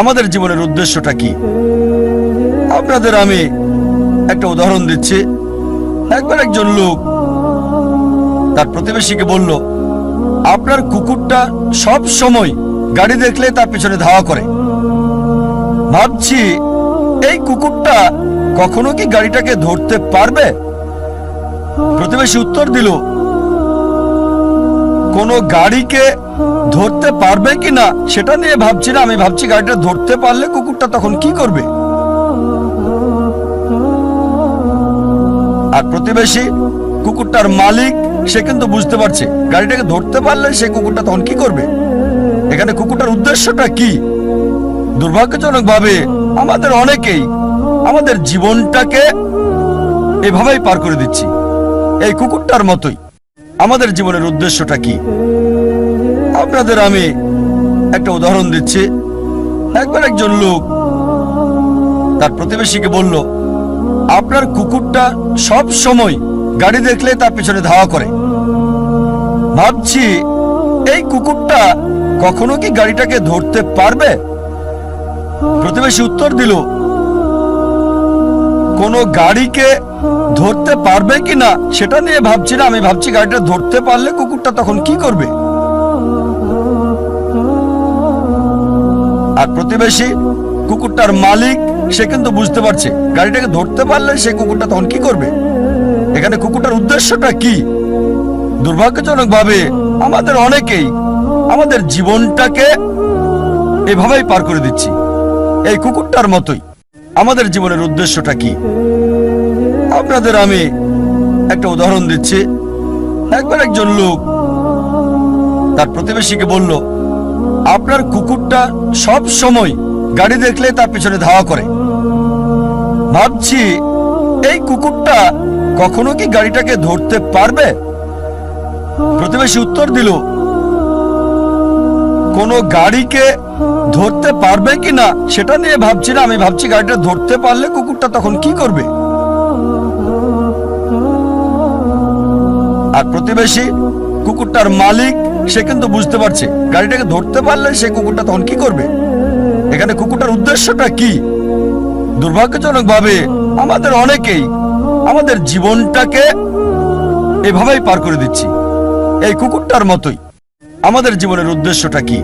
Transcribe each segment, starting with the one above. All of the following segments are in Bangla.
আমাদের জীবনের উদ্দেশ্যটা কি? আপনাদের আমি একটা উদাহরণ দিচ্ছি। একবার একজন লোক তার প্রতিবেশীকে বলল, আপনার কুকুরটা সব সময় গাড়ি দেখলে তার পিছনে ধাওয়া করে। ভাবছি এই কুকুরটা কখনো কি গাড়িটাকে ধরতে পারবে? প্রতিবেশী উত্তর দিল, কোনো গাড়িকে ধরতে পারবে কিনা সেটা নিয়ে ভাবছি না, আমি ভাবছি গাড়িটা ধরতে পারলে কুকুরটা তখন কি করবে। আর প্রতিবেশী কুকুরটার মালিক, সে কিন্তু বুঝতে পারছে গাড়িটাকে ধরতে পারলে সে কুকুরটা তখন কি করবে। এখানে কুকুরটার উদ্দেশ্যটা কি? দুর্ভাগ্যজনকভাবে আমাদের অনেকেই আমাদের জীবনটাকে এভাবেই পার করে দিচ্ছি, এই কুকুরটার মতোই। আমাদের জীবনের উদ্দেশ্যটা কি? আপনাদের আমি একটা উদাহরণ দিচ্ছি। একবার একজন লোক তার প্রতিবেশীকে বলল, আপনার কুকুরটা সব সময় গাড়ি দেখলে তার পিছনে ধাওয়া করে। ভাবছি এই কুকুরটা কখনো কি গাড়িটাকে ধরতে পারবে? প্রতিবেশী উত্তর দিল, কোনো গাড়িকে ধরতে পারবে কিনা সেটা নিয়ে ভাবছি না, আমি ভাবছি গাড়িটা ধরতে পারলে কুকুরটা তখন কি করবে। আর প্রতিবেশী কুকুরটার মালিক, সে কিন্তু বুঝতে পারছে গাড়িটাকে ধরতে পারলে সে কুকুরটা তখন কি করবে। এখানে কুকুরটার উদ্দেশ্যটা কি? দুর্ভাগ্যজনকভাবে আমাদের অনেকেই আমাদের জীবনটাকে এভাবেই পার করে দিচ্ছি, এই কুকুরটার মতোই। আমাদের জীবনের উদ্দেশ্যটা কি? আপনাদের আমি একটা উদাহরণ দিচ্ছি। একবার একজন লোক তার প্রতিবেশীকে বলল, আপনার কুকুরটা সব সময় গাড়ি দেখলে তার পিছনে ধাওয়া করে। ভাবছি এই কুকুরটা কখনো কি গাড়িটাকে ধরতে পারবে? প্রতিবেশী উত্তর দিল, কোনো গাড়িকে ধরতে পারবে কিনা সেটা নিয়ে ভাবছি না, আমি ভাবছি গাড়িটা ধরতে পারলে কুকুরটা তখন কি করবে। আর প্রতিবেশী কুকুরটার মালিক, সে কিন্তু বুঝতে পারছে গাড়িটাকে ধরতে পারলে সে কুকুরটা তখন কি করবে। এখানে কুকুরটার উদ্দেশ্যটা কি? দুর্ভাগ্যজনকভাবে আমাদের অনেকেই আমাদের জীবনটাকে এভাবেই পার করে দিচ্ছি, এই কুকুরটার মতোই। আমাদের জীবনের উদ্দেশ্যটা কি?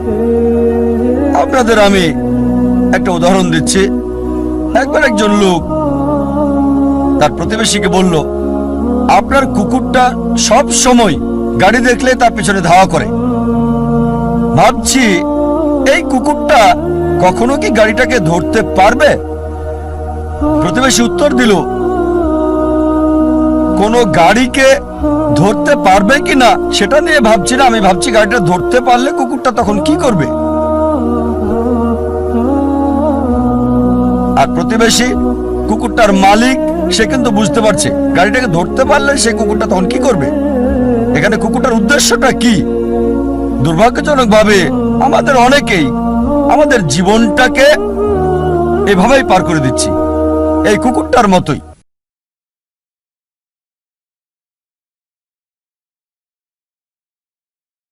আপনাদের আমি একটা উদাহরণ দিচ্ছি। একবার একজন লোক তার প্রতিবেশীকে বলল, আপনার কুকুরটা সব সময় গাড়ি দেখলে তার পিছনে ধাওয়া করে। ভাবছি এই কুকুরটা কখনো কি গাড়িটাকে ধরতে পারবে? প্রতিবেশী উত্তর দিল, কোনো গাড়িকে ধরতে পারবে কিনা সেটা নিয়ে ভাবছি না, আমি ভাবছি গাড়িটা ধরতে পারলে কুকুরটা তখন কি করবে। আর প্রতিবেশী কুকুরটার মালিক, সে কিন্তু বুঝতে পারছে গাড়িটাকে ধরতে পারলে সে কুকুরটা তখন কি করবে। এখানে কুকুরটার উদ্দেশ্যটা কি? দুর্ভাগ্যজনকভাবে আমাদের অনেকেই আমাদের জীবনটাকে এভাবেই পার করে দিচ্ছি, এই কুকুরটার মতোই।